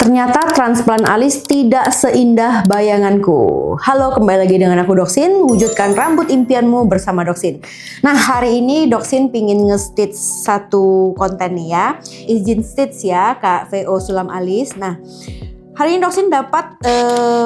Ternyata transplant alis tidak seindah bayanganku. Halo, kembali lagi dengan aku Doksin, wujudkan rambut impianmu bersama Doksin. Nah, hari ini Doksin pingin nge-stitch satu konten nih ya. Izin stitch ya, Kak VO Sulam Alis. Nah, hari ini Doksin dapat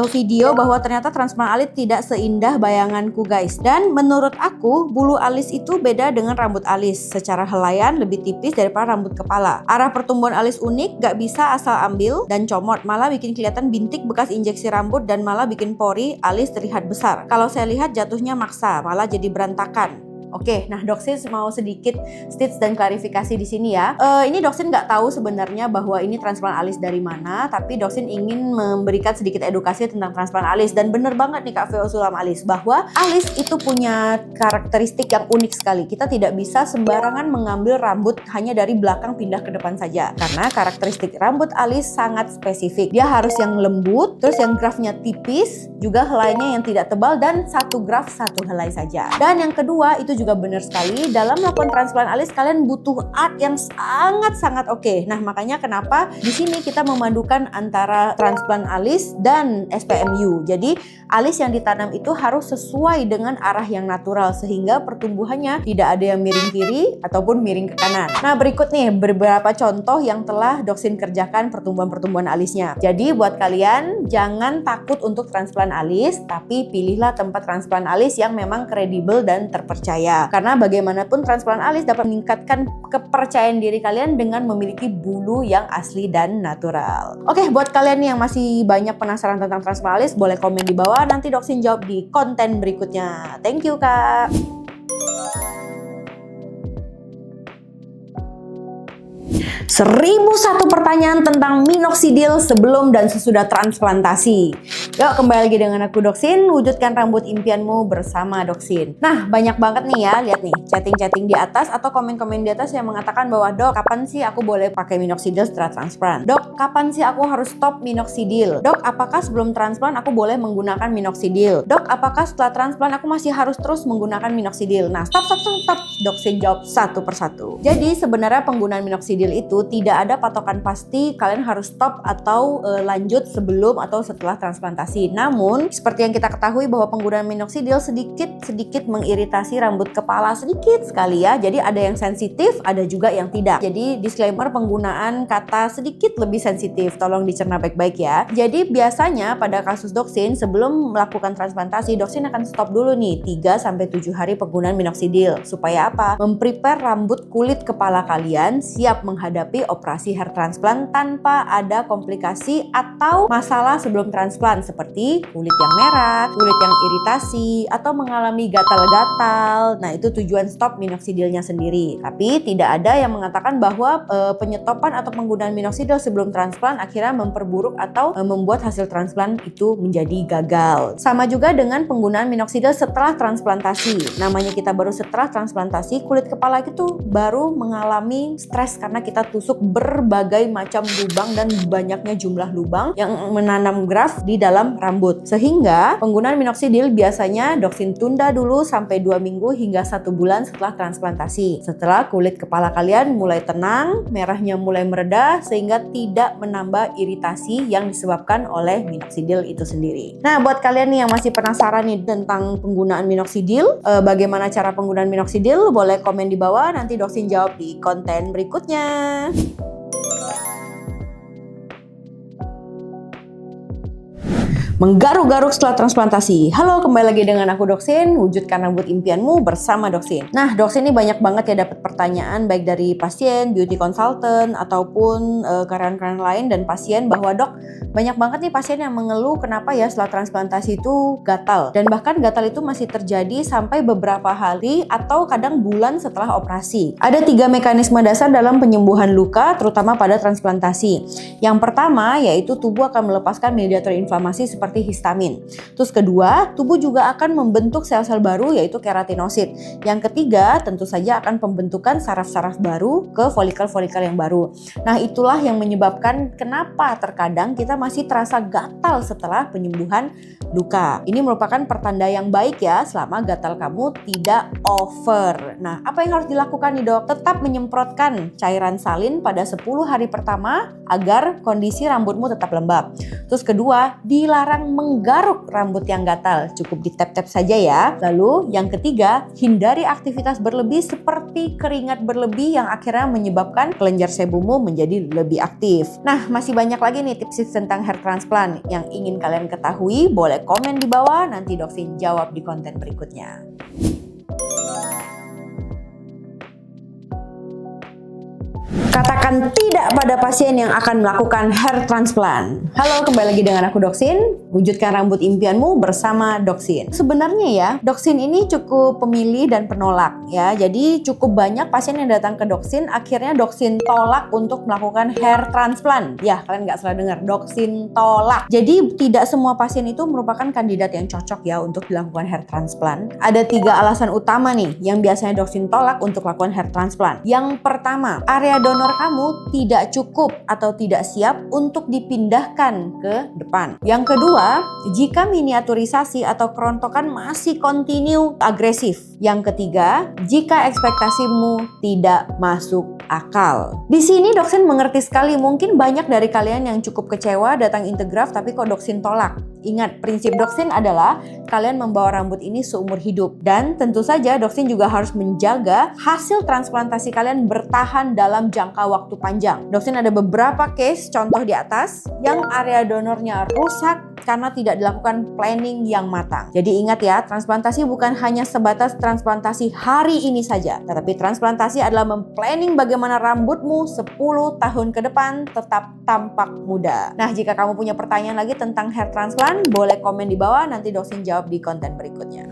video bahwa ternyata transplant alis tidak seindah bayanganku guys. Dan menurut aku, bulu alis itu beda dengan rambut alis. Secara helaian lebih tipis daripada rambut kepala. Arah pertumbuhan alis unik, gak bisa asal ambil dan comot. Malah bikin kelihatan bintik bekas injeksi rambut dan malah bikin pori alis terlihat besar. Kalau saya lihat jatuhnya maksa, malah jadi berantakan. Oke, nah Doksin mau sedikit stitch dan klarifikasi di sini ya. Ini Doksin nggak tahu sebenarnya bahwa ini transplant alis dari mana, tapi Doksin ingin memberikan sedikit edukasi tentang transplant alis. Dan bener banget nih Kak VO Sulam Alis, bahwa alis itu punya karakteristik yang unik sekali. Kita tidak bisa sembarangan mengambil rambut hanya dari belakang pindah ke depan saja. Karena karakteristik rambut alis sangat spesifik. Dia harus yang lembut, terus yang grafnya tipis, juga helainya yang tidak tebal, dan satu graf satu helai saja. Dan yang kedua, itu juga benar sekali, dalam melakukan transplant alis kalian butuh art yang sangat oke. Nah, makanya kenapa di sini kita memadukan antara transplant alis dan SPMU. Jadi alis yang ditanam itu harus sesuai dengan arah yang natural sehingga pertumbuhannya tidak ada yang miring kiri ataupun miring ke kanan. Nah, berikut nih beberapa contoh yang telah Doksin kerjakan pertumbuhan alisnya. Jadi buat kalian jangan takut untuk transplant alis, tapi pilihlah tempat transplant alis yang memang kredibel dan terpercaya. Karena bagaimanapun transplant alis dapat meningkatkan kepercayaan diri kalian dengan memiliki bulu yang asli dan natural. Oke, buat kalian nih yang masih banyak penasaran tentang transplant alis, boleh komen di bawah, nanti Doksin jawab di konten berikutnya. Thank you Kak. 1001 pertanyaan tentang minoxidil sebelum dan sesudah transplantasi. Yuk, kembali lagi dengan aku Doksin, wujudkan rambut impianmu bersama Doksin. Nah, banyak banget nih ya, lihat nih, chatting-chatting di atas atau komen-komen di atas yang mengatakan bahwa, Dok, kapan sih aku boleh pakai minoxidil setelah transplant? Dok, kapan sih aku harus stop minoxidil? Dok, apakah sebelum transplant aku boleh menggunakan minoxidil? Dok, apakah setelah transplant aku masih harus terus menggunakan minoxidil? Nah, stop. Doksin jawab satu persatu. Jadi, sebenarnya penggunaan minoxidil itu tidak ada patokan pasti kalian harus stop atau lanjut sebelum atau setelah transplantasi. Namun, seperti yang kita ketahui bahwa penggunaan minoxidil sedikit mengiritasi rambut kepala sedikit sekali ya. Jadi ada yang sensitif, ada juga yang tidak. Jadi disclaimer penggunaan kata sedikit lebih sensitif. Tolong dicerna baik-baik ya. Jadi biasanya pada kasus Doksin sebelum melakukan transplantasi, Doksin akan stop dulu nih 3-7 hari penggunaan minoxidil. Supaya apa? Memprepare rambut kulit kepala kalian siap menghadapi operasi hair transplant tanpa ada komplikasi atau masalah sebelum transplant seperti kulit yang merah, kulit yang iritasi, atau mengalami gatal-gatal. Nah, itu tujuan stop minoxidilnya sendiri. Tapi tidak ada yang mengatakan bahwa penyetopan atau penggunaan minoxidil sebelum transplant akhirnya memperburuk atau membuat hasil transplant itu menjadi gagal. Sama juga dengan penggunaan minoxidil setelah transplantasi. Namanya kita baru setelah transplantasi, kulit kepala itu baru mengalami stres karena kita tusuk berbagai macam lubang dan banyaknya jumlah lubang yang menanam graf di dalam rambut. Sehingga penggunaan minoxidil biasanya Doksin tunda dulu sampai 2 minggu hingga 1 bulan setelah transplantasi. Setelah kulit kepala kalian mulai tenang, merahnya mulai mereda sehingga tidak menambah iritasi yang disebabkan oleh minoxidil itu sendiri. Nah, buat kalian nih yang masih penasaran nih tentang penggunaan minoxidil, bagaimana cara penggunaan minoxidil, boleh komen di bawah, nanti Doksin jawab di konten berikutnya. Menggaruk-garuk setelah transplantasi. Halo, kembali lagi dengan aku Doksin, wujudkan rambut impianmu bersama Doksin. Nah, Doksin ini banyak banget ya dapat pertanyaan baik dari pasien, beauty consultant, ataupun karyawan-karyawan lain dan pasien bahwa, Dok, banyak banget nih pasien yang mengeluh kenapa ya setelah transplantasi itu gatal. Dan bahkan gatal itu masih terjadi sampai beberapa hari atau kadang bulan setelah operasi. Ada 3 mekanisme dasar dalam penyembuhan luka, terutama pada transplantasi. Yang pertama yaitu tubuh akan melepaskan mediator inflamasi seperti histamin. Terus kedua, tubuh juga akan membentuk sel-sel baru yaitu keratinosit. Yang ketiga, tentu saja akan pembentukan saraf-saraf baru ke folikel-folikel yang baru. Nah, itulah yang menyebabkan kenapa terkadang kita masih terasa gatal setelah penyembuhan luka. Ini merupakan pertanda yang baik ya selama gatal kamu tidak over. Nah, apa yang harus dilakukan nih, Dok? Tetap menyemprotkan cairan salin pada 10 hari pertama agar kondisi rambutmu tetap lembab. Terus kedua, dilarang menggaruk rambut yang gatal, cukup ditap-tap saja ya. Lalu yang ketiga, hindari aktivitas berlebih seperti keringat berlebih yang akhirnya menyebabkan kelenjar sebummu menjadi lebih aktif. Nah, masih banyak lagi nih tips-tips tentang hair transplant yang ingin kalian ketahui, boleh komen di bawah, nanti Doksin jawab di konten berikutnya. Katakan tidak pada pasien yang akan melakukan hair transplant. Halo, kembali lagi dengan aku Doksin. Wujudkan rambut impianmu bersama Doksin. Sebenarnya ya, Doksin ini cukup pemilih dan penolak ya. Jadi cukup banyak pasien yang datang ke Doksin, akhirnya Doksin tolak untuk melakukan hair transplant. Ya, kalian nggak salah dengar, Doksin tolak. Jadi tidak semua pasien itu merupakan kandidat yang cocok ya untuk dilakukan hair transplant. Ada 3 alasan utama nih yang biasanya Doksin tolak untuk melakukan hair transplant. Yang pertama, area donor kamu tidak cukup atau tidak siap untuk dipindahkan ke depan. Yang kedua, jika miniaturisasi atau kerontokan masih kontinu agresif. Yang ketiga, jika ekspektasimu tidak masuk akal. Di sini Doksin mengerti sekali, mungkin banyak dari kalian yang cukup kecewa datang Integraf tapi kok Doksin tolak. Ingat, prinsip Doksin adalah kalian membawa rambut ini seumur hidup. Dan tentu saja Doksin juga harus menjaga hasil transplantasi kalian bertahan dalam jangka waktu panjang. Doksin ada beberapa case contoh di atas yang area donornya rusak karena tidak dilakukan planning yang matang. Jadi ingat ya, transplantasi bukan hanya sebatas transplantasi hari ini saja, tetapi transplantasi adalah memplanning bagaimana rambutmu 10 tahun ke depan tetap tampak muda. Nah, jika kamu punya pertanyaan lagi tentang hair transplant, boleh komen di bawah, nanti Doksin jawab di konten berikutnya.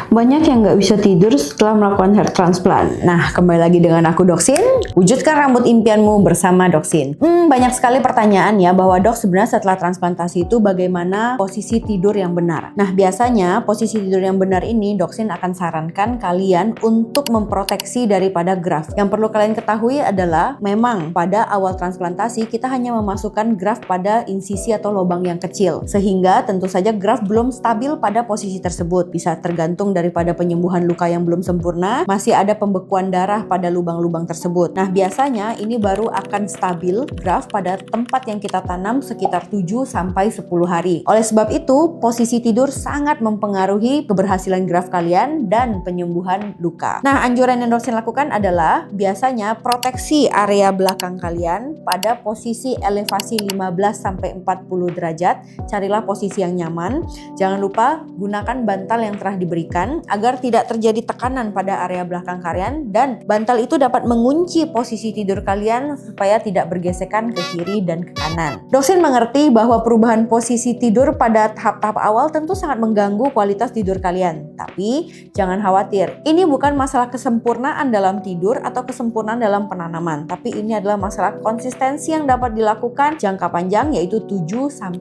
Banyak yang nggak bisa tidur setelah melakukan hair transplant. Nah, kembali lagi dengan aku Doksin. Wujudkan rambut impianmu bersama Doksin. Banyak sekali pertanyaan ya bahwa dok sebenarnya setelah transplantasi itu bagaimana posisi tidur yang benar. Nah, biasanya posisi tidur yang benar ini Doksin akan sarankan kalian untuk memproteksi daripada graft. Yang perlu kalian ketahui adalah memang pada awal transplantasi kita hanya memasukkan graft pada insisi atau lubang yang kecil. Sehingga tentu saja graft belum stabil pada posisi tersebut. Bisa tergantung daripada penyembuhan luka yang belum sempurna, masih ada pembekuan darah pada lubang-lubang tersebut. Nah, biasanya ini baru akan stabil graft pada tempat yang kita tanam sekitar 7-10 hari. Oleh sebab itu, posisi tidur sangat mempengaruhi keberhasilan graft kalian dan penyembuhan luka. Nah, anjuran yang Doksin lakukan adalah biasanya proteksi area belakang kalian pada posisi elevasi 15-40 derajat. Carilah posisi yang nyaman. Jangan lupa gunakan bantal yang telah diberikan agar tidak terjadi tekanan pada area belakang kalian, dan bantal itu dapat mengunci posisi tidur kalian supaya tidak bergesekan ke kiri dan ke kanan. Doksin mengerti bahwa perubahan posisi tidur pada tahap-tahap awal tentu sangat mengganggu kualitas tidur kalian. Tapi jangan khawatir, ini bukan masalah kesempurnaan dalam tidur atau kesempurnaan dalam penanaman, tapi ini adalah masalah konsistensi yang dapat dilakukan jangka panjang, yaitu 7-10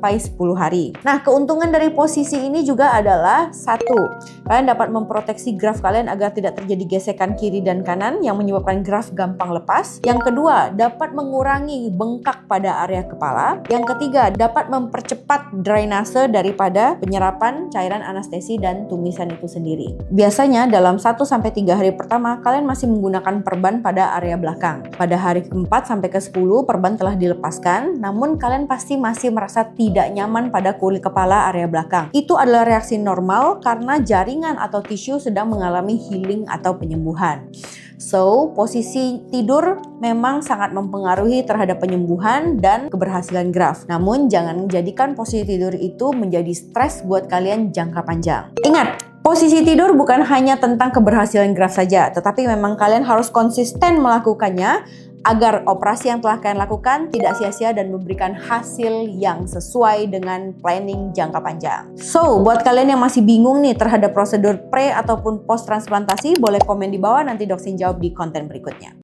hari. Nah, keuntungan dari posisi ini juga adalah satu, kalian dapat memproteksi graft kalian agar tidak terjadi gesekan kiri dan kanan yang menyebabkan graft gampang lepas. Yang kedua, dapat mengurangi bengkak pada area kepala. Yang ketiga, dapat mempercepat drainase daripada penyerapan cairan anestesi dan tumisan itu sendiri. Biasanya dalam 1-3 hari pertama, kalian masih menggunakan perban pada area belakang. Pada hari ke-4 sampai ke-10, perban telah dilepaskan, namun kalian pasti masih merasa tidak nyaman pada kulit kepala area belakang. Itu adalah reaksi normal karena jaringan atau tisu sedang mengalami healing atau penyembuhan. So, posisi tidur memang sangat mempengaruhi terhadap penyembuhan dan keberhasilan graft. Namun, jangan menjadikan posisi tidur itu menjadi stres buat kalian jangka panjang. Ingat, posisi tidur bukan hanya tentang keberhasilan graft saja, tetapi memang kalian harus konsisten melakukannya agar operasi yang telah kalian lakukan tidak sia-sia dan memberikan hasil yang sesuai dengan planning jangka panjang. So, buat kalian yang masih bingung nih terhadap prosedur pre ataupun post transplantasi, boleh komen di bawah, nanti Doksin jawab di konten berikutnya.